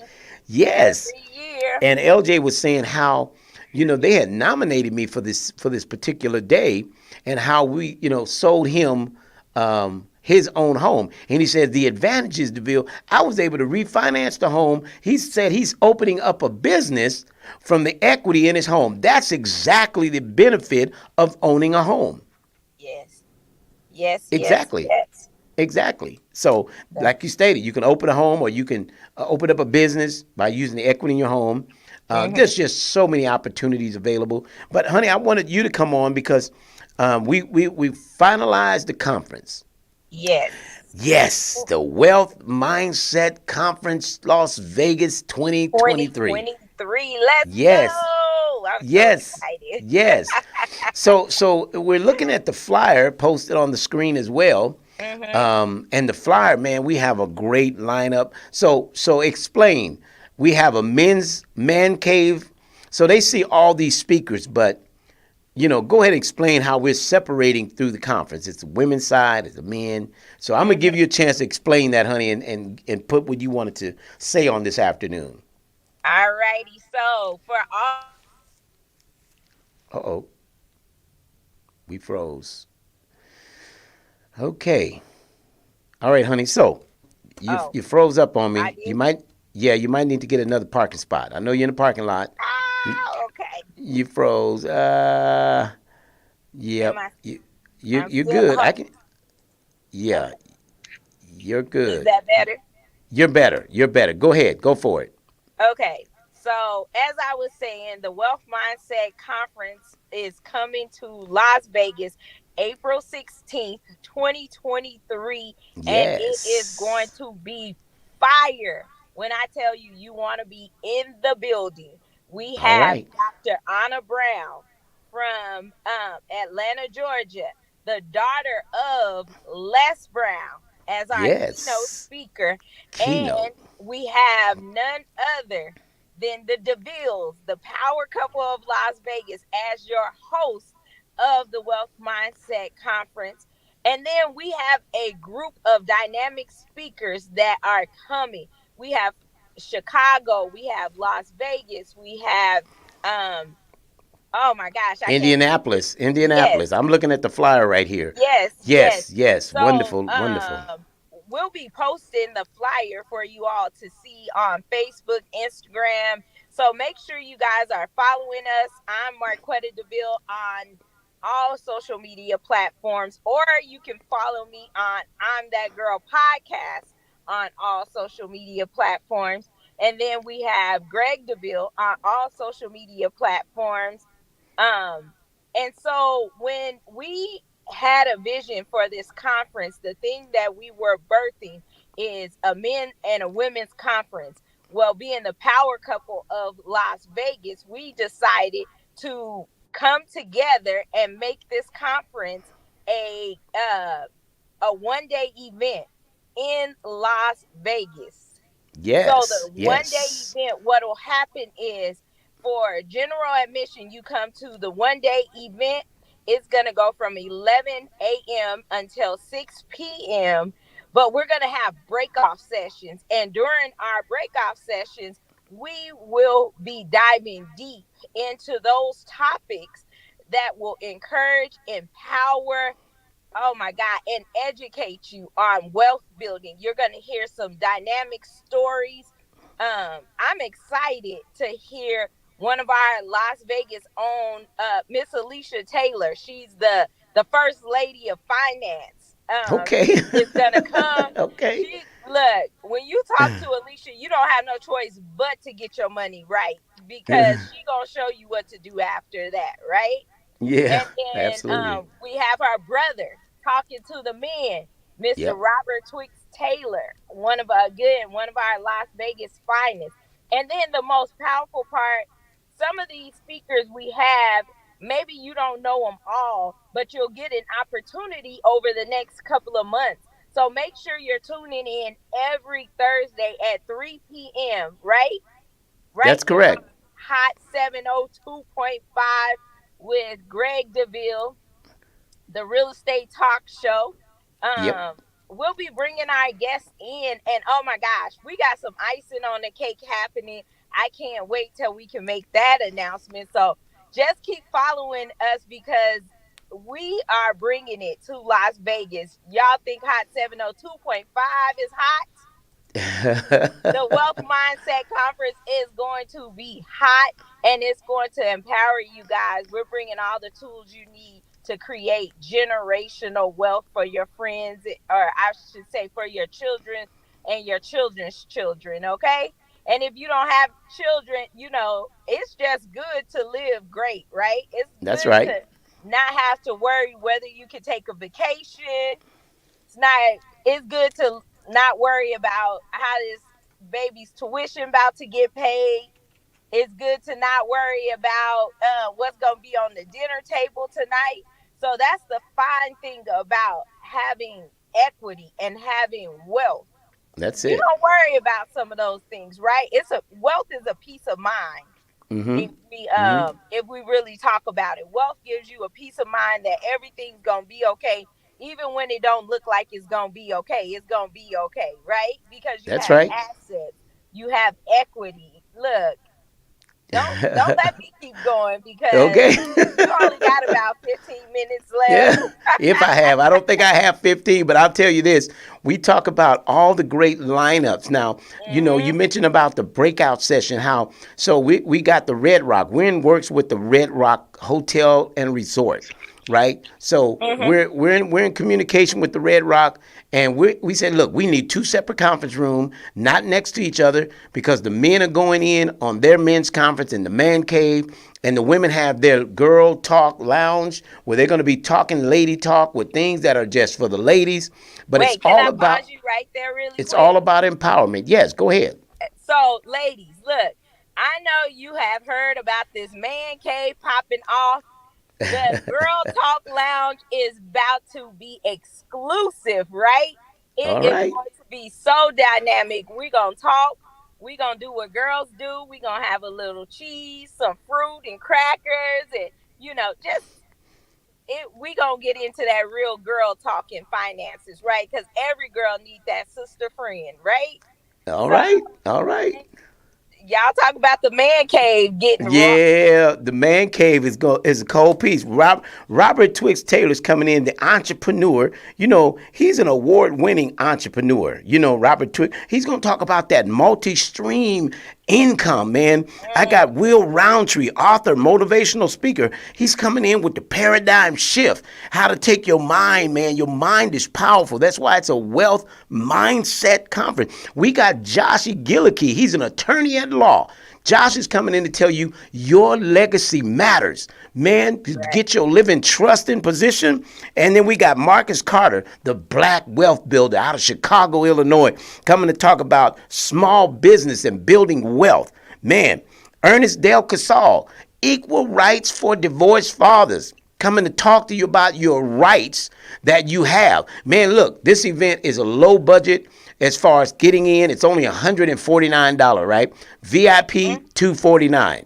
Yes.
Every year.
And LJ was saying how, they had nominated me for this particular day, and how we, sold him his own home. And he said the advantages, DeVille, I was able to refinance the home. He said he's opening up a business from the equity in his home. That's exactly the benefit of owning a home.
Yes.
Exactly.
Yes.
Exactly. So like you stated, you can open a home, or you can open up a business by using the equity in your home. There's just so many opportunities available. But honey, I wanted you to come on because we finalized the conference. Yes, the Wealth Mindset Conference, Las Vegas 2023.
2023, let's go. I'm so excited.
Yes. So we're looking at the flyer posted on the screen as well. Mm-hmm. And the flyer, man, we have a great lineup. So explain. We have a men's man cave. So they see all these speakers, but go ahead and explain how we're separating through the conference. It's the women's side, it's the men. So I'm gonna give you a chance to explain that, honey, and put what you wanted to say on this afternoon.
All righty. So for all
Uh-oh, we froze. Okay. All right, honey. So
oh,
you froze up on
I
me.
did.
You might need to get another parking spot. I know you're in the parking lot.
Okay.
You froze.
Am
Yep.
I? I'm
You're
still.
good. I can. Yeah, you're
Is
good.
that better?
You're better. You're better. Go ahead. Go for it.
Okay. So, as I was saying, the Wealth Mindset Conference is coming to Las Vegas April 16th, 2023, and it is going
Yes.
to be fire. When I tell you, you want to be in the building. We
All
have
right.
Dr. Anna Brown from Atlanta, Georgia, the daughter of Les Brown, as our keynote
Yes.
speaker.
Keynote.
And we have none other than the DeVilles, the power couple of Las Vegas, as your host of the Wealth Mindset Conference. And then we have a group of dynamic speakers that are coming. We have Chicago, we have Las Vegas, we have oh my gosh, I can't think.
Indianapolis.
Yes,
Indianapolis. I'm looking at the flyer right here.
yes.
Yes. Yes.
So,
Wonderful. Wonderful.
we'll be posting the flyer for you all to see on Facebook, Instagram. So make sure you guys are following us. I'm Marquetta Deville on all social media platforms, or you can follow me on I'm That Girl podcast on all social media platforms. And then we have Greg Deville on all social media platforms. um, and so when we had a vision for this conference, the thing that we were birthing is a men and a women's conference. Well, being the power couple of Las Vegas, we decided to come together and make this conference a uh, a 1 day event in Las Vegas. So
Yes.
the 1 day
Yes.
event, what will happen is for general admission, you come to the 1 day event. It's gonna go from 11 a.m. until 6 p.m. But we're gonna have breakoff sessions, and during our breakoff sessions, we will be diving deep into those topics that will encourage, empower, oh my God, and educate you on wealth building. You're going to hear some dynamic stories. I'm excited to hear one of our Las Vegas own Miss Alicia Taylor. She's the first lady of finance.
Okay.
Is gonna come.
Okay.
She look, when you talk to Alicia, you don't have no choice but to get your money right, because she gonna show you what to do after that, right?
Yeah.
And then
Absolutely.
we have our brother talking to the men, Mr.
Yep.
Robert Twix Taylor, one of our Las Vegas finest. And then the most powerful part, some of these speakers we have, maybe you don't know them all, but you'll get an opportunity over the next couple of months. So make sure you're tuning in every Thursday at 3 p.m., right
That's
here on
correct.
Hot 702.5 with Greg Deville, the real estate talk show.
Yep.
We'll be bringing our guests in, and oh my gosh, we got some icing on the cake happening. I can't wait till we can make that announcement. So just keep following us, because we are bringing it to Las Vegas. Y'all think Hot 702.5 is hot? The Wealth Mindset Conference is going to be hot, and it's going to empower you guys. We're bringing all the tools you need to create generational wealth for your friends, or I should say for your children and your children's children, okay? And if you don't have children, it's just good to live great, right? It's
That's
good
right.
to not have to worry whether you can take a vacation. Not it's good to not worry about how this baby's tuition about to get paid. It's good to not worry about what's going to be on the dinner table tonight. So that's the fine thing about having equity and having wealth.
That's
You
it.
don't worry about some of those things, right? Wealth is a peace of mind. If we really talk about it. Wealth gives you a peace of mind that everything's gonna be okay, even when it don't look like it's gonna be okay. It's gonna be okay, right? Because you
That's
have
right.
assets, you have equity. Look, don't let me keep going because
Okay.
you only got about 15 minutes
Yeah,
left.
if I have. I don't think I have 15, but I'll tell you this. We talk about all the great lineups. Now, you mentioned about the breakout session, so we got the Red Rock. We're in works with the Red Rock Hotel and Resort, right? So we're in communication with the Red Rock, and we said, look, we need 2 separate conference rooms, not next to each other, because the men are going in on their men's conference in the man cave, and the women have their girl talk lounge where they're going to be talking lady talk with things that are just for the ladies. But
Wait,
it's all
can I
about
pause you right there really
it's
quick?
all about empowerment. Yes, go ahead.
So, ladies, look, I know you have heard about this man cave popping off. The Girl Talk Lounge is about to be exclusive, right? It
All
is
right.
going to be so dynamic. We're going to talk. We're going to do what girls do. We're going to have a little cheese, some fruit and crackers, and, we're going to get into that real girl talk and finances, right? Because every girl needs that sister friend, right?
All right. All right.
Y'all talk about the man cave getting raw.
Yeah, the man cave is a cold piece. Robert Twix Taylor's coming in, the entrepreneur. He's an award-winning entrepreneur. Robert Twix. He's going to talk about that multi-stream income, man. I got Will Roundtree, author, motivational speaker. He's coming in with the paradigm shift, how to take your mind, man. Your mind is powerful. That's why it's a wealth mindset conference. We got Joshy Gillicky. He's an attorney at law. Josh is coming in to tell you your legacy matters. Man, get your living trust in position. And then we got Marcus Carter, the black wealth builder out of Chicago, Illinois, coming to talk about small business and building wealth. Man, Ernest Dale Casal, equal rights for divorced fathers, coming to talk to you about your rights that you have. Man, look, this event is a low budget. As far as getting in, it's only $149, right? VIP, $249.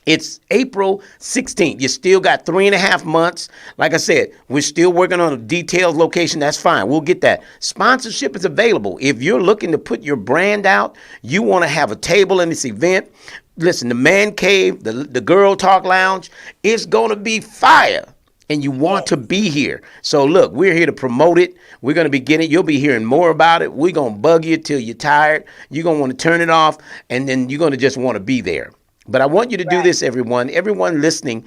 It's April 16th. You still got 3.5 months. Like I said, we're still working on a detailed location. That's fine. We'll get that. Sponsorship is available. If you're looking to put your brand out, you want to have a table in this event, listen, the man cave, the girl talk lounge, it's going to be fire. And you want to be here. So look, we're here to promote it. We're going to be getting, you'll be hearing more about it. We're going to bug you till you're tired. You're going to want to turn it off, and then you're going to just want to be there. But I want you to do this, everyone listening.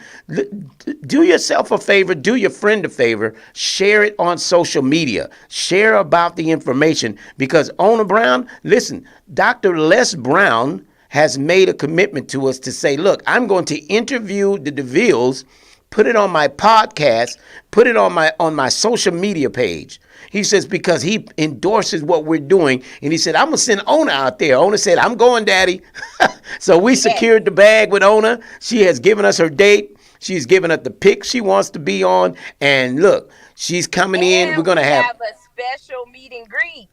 Do yourself a favor. Do your friend a favor. Share it on social media. Share about the information, because Ona Brown, listen, Dr. Les Brown has made a commitment to us to say, look, I'm going to interview the DeVilles, put it on my podcast, put it on my social media page. He says, because he endorses what we're doing. And he said, I'm going to send Ona out there. Ona said, I'm going, Daddy. So we secured the bag with Ona. She has given us her date. She's given us the pick she wants to be on. And look, she's coming in. We're going to have
a special meet and greet.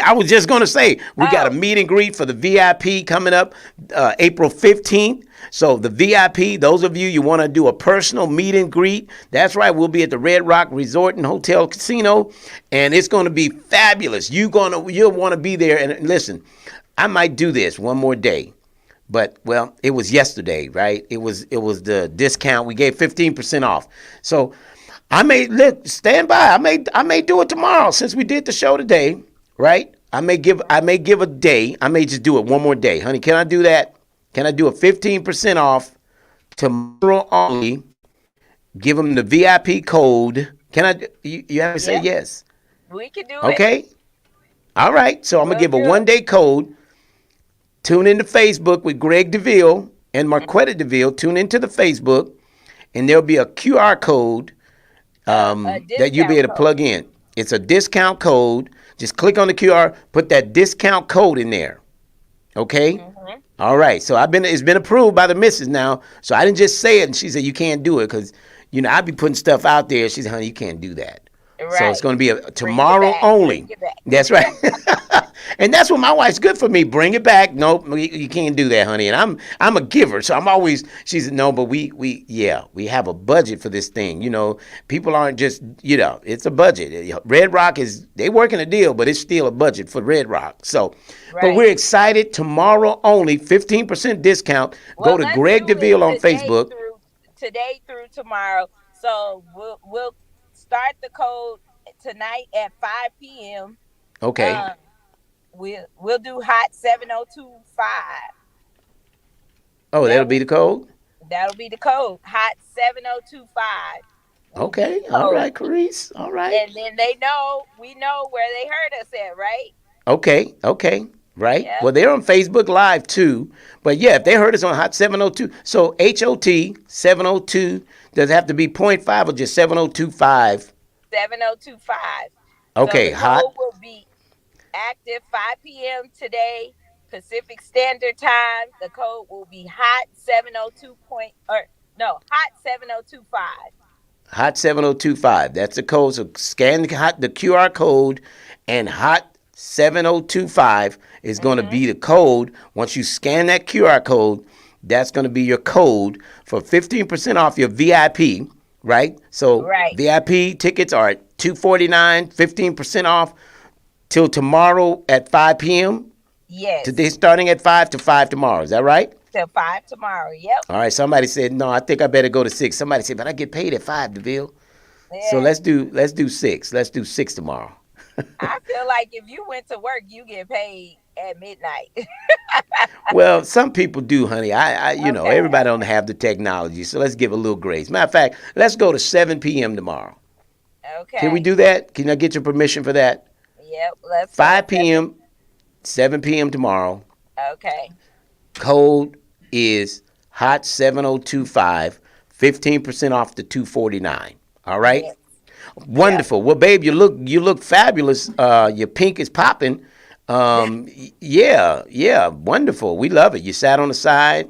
I was just going to say, we got a meet and greet for the VIP coming up April 15th. So the VIP, those of you want to do a personal meet and greet, that's right. We'll be at the Red Rock Resort and Hotel Casino, and it's going to be fabulous. You'll want to be there. And listen, I might do this one more day. But, well, it was yesterday, right? It was the discount. We gave 15% off. So I may stand by. I may do it tomorrow since we did the show today, right? I may give a day. I may just do it one more day. Honey, can I do that? Can I do a 15% off tomorrow only? Give them the VIP code. Can I? You have to say yes.
We can do it.
Okay. All right. So I'm going to give a one-day code. Tune into Facebook with Greg Deville and Marquetta Deville. Tune into the Facebook, and there'll be a QR code that you'll be able to plug in. It's a discount code. Just click on the QR, put that discount code in there. Okay? All right. So it's been approved by the missus now. So I didn't just say it and she said you can't do it because, I'd be putting stuff out there. She said, honey, you can't do that. Right. So it's going to be tomorrow only. That's right. And that's what my wife's good for me. Bring it back. Nope, you can't do that, honey. And I'm a giver, so I'm always. She said, no, but we have a budget for this thing. You know, people aren't just, it's a budget. Red Rock they working a deal, but it's still a budget for Red Rock. So, but we're excited. Tomorrow only 15% discount. Go to Greg DeVille on Facebook.
Today through tomorrow. So we'll start the code tonight at 5 p.m.
Okay.
We'll do hot 7025.
Oh, that'll be the code?
That'll be the code. Hot 7025.
Okay. All right, Carice. All right.
And then we know where they heard us at, right?
Okay. Right.
Yeah.
Well, they're on Facebook Live too. But yeah, if they heard us on Hot 702, so HOT 702, does it have to be 0.5 or just 7025?
7025.
Okay,
so the
hot.
code will be active 5 p.m. today, Pacific Standard Time. The code will be hot 7025.
Hot 7025. That's the code. So scan the QR code, and hot 7025 is going to be the code. Once you scan that QR code, that's going to be your code for 15% off your VIP, right? So VIP tickets are at $249, 15% off till tomorrow at 5 p.m.
Yes.
Today starting at 5 to 5 tomorrow. Is that right?
Till 5 tomorrow. Yep.
All right. Somebody said, no, I think I better go to 6. Somebody said, but I get paid at 5, DeVille. Yeah. So let's do 6. Let's do 6 tomorrow.
I feel like if you went to work, you get paid at midnight.
Well, some people do, honey. I everybody don't have the technology, so let's give a little grace. Matter of fact, let's go to 7 p.m. tomorrow.
Okay.
Can we do that? Can I get your permission for that?
Yep. Let's
5 p.m., 7 p.m. tomorrow.
Okay.
Code is hot 7025, 15% off the $249. All right. Yes. Wonderful. Well, babe, you look fabulous. Your pink is popping. Yeah, wonderful. We love it. You sat on the side,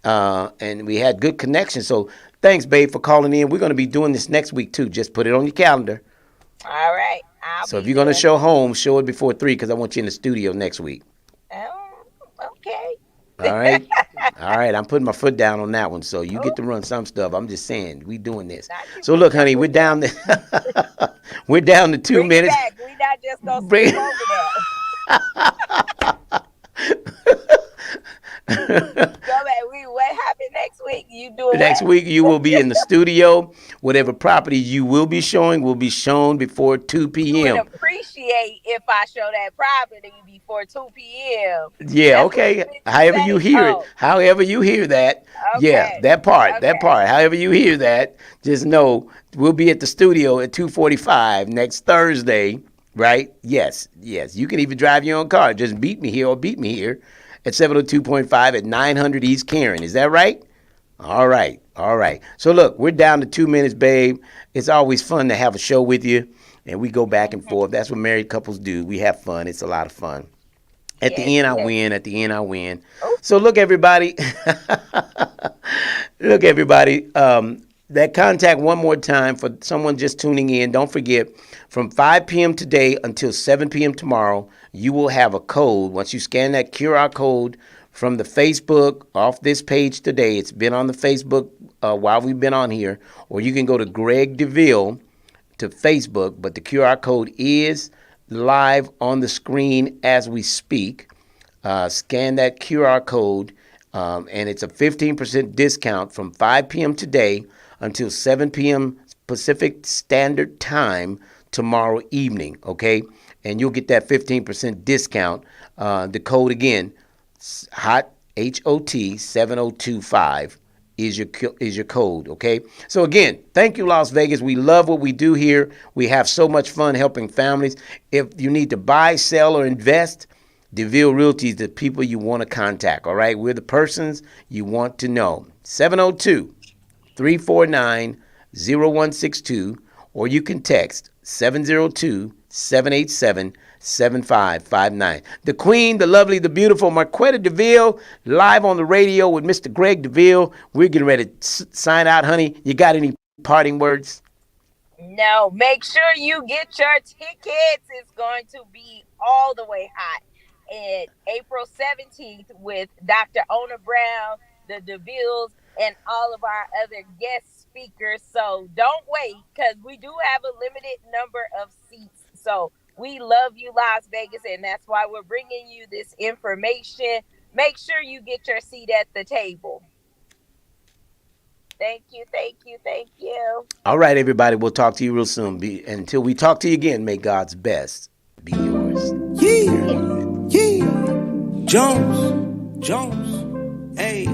and we had good connection. So thanks, babe, for calling in. We're going to be doing this next week too. Just put it on your calendar.
All right.
So if you're going to show home, show it before 3 because I want you in the studio next week.
Okay.
All right. All right. I'm putting my foot down on that one. So you get to run some stuff. I'm just saying, we doing this. So look, honey, we're down to we're down to 2 minutes.
Back. We not just gonna skip over that. What happened next week? You doing
next week? You will be in the studio. Whatever property you will be showing will be shown before 2 p.m.
You would appreciate if I show that property before 2 p.m.
Yeah, okay. However you hear it. However you hear that. Okay. Yeah, that part. Okay. That part. However you hear that, just know we'll be at the studio at 2:45 next Thursday, right? Yes. You can even drive your own car. Just beat me here at 702.5 at 900 East Karen. Is that right? All right. So look, we're down to 2 minutes, babe. It's always fun to have a show with you, and we go back and forth. That's what married couples do. We have fun. It's a lot of fun. At the end, I win. At the end, I win. Oh. So look, everybody. That contact one more time for someone just tuning in. Don't forget, from 5 p.m. today until 7 p.m. tomorrow, you will have a code. Once you scan that QR code from the Facebook off this page today, it's been on the Facebook while we've been on here, or you can go to Greg DeVille to Facebook, but the QR code is live on the screen as we speak. Scan that QR code, and it's a 15% discount from 5 p.m. today until 7 p.m. Pacific Standard Time tomorrow evening, okay? And you'll get that 15% discount. The code again, HOT, H-O-T 7025 is your code, okay? So again, thank you, Las Vegas. We love what we do here. We have so much fun helping families. If you need to buy, sell, or invest, DeVille Realty is the people you want to contact, all right? We're the persons you want to know. 702-349-0162, or you can text 702-787-7559. The queen, the lovely, the beautiful Marquetta Deville, live on the radio with Mr. Greg DeVille. We're getting ready to sign out, honey. You got any parting words?
No, make sure you get your tickets. It's going to be all the way hot. and April 17th with Dr. Ona Brown, the DeVilles, and all of our other guest speakers. So don't wait, because we do have a limited number of seats. So we love you, Las Vegas, and that's why we're bringing you this information. Make sure you get your seat at the table. Thank you, thank you, thank you.
All right, everybody. We'll talk to you real soon. Until we talk to you again, may God's best be yours.
Yeah. Jones. Hey.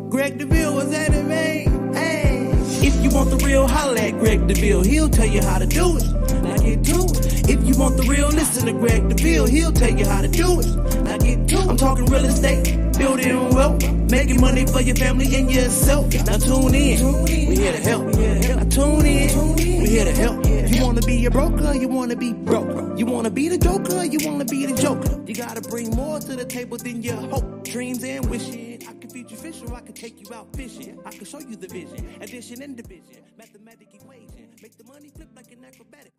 Greg DeVille was at it, man. Hey. If you want the real, holla at Greg DeVille. He'll tell you how to do it. Now get to it. If you want the real, listen to Greg DeVille. He'll tell you how to do it. Now get to it. I'm talking real estate, building wealth, making money for your family and yourself. Now tune in. We here to help. Now tune in. We here to help. You wanna be a broker, you wanna be broke. You wanna be the joker, you wanna be the joker. You gotta bring more to the table than your hope, dreams, and wishing. I can feed you fish or I can take you out fishing. I can show you the vision, addition and division, mathematic equation. Make the money flip like an acrobatic.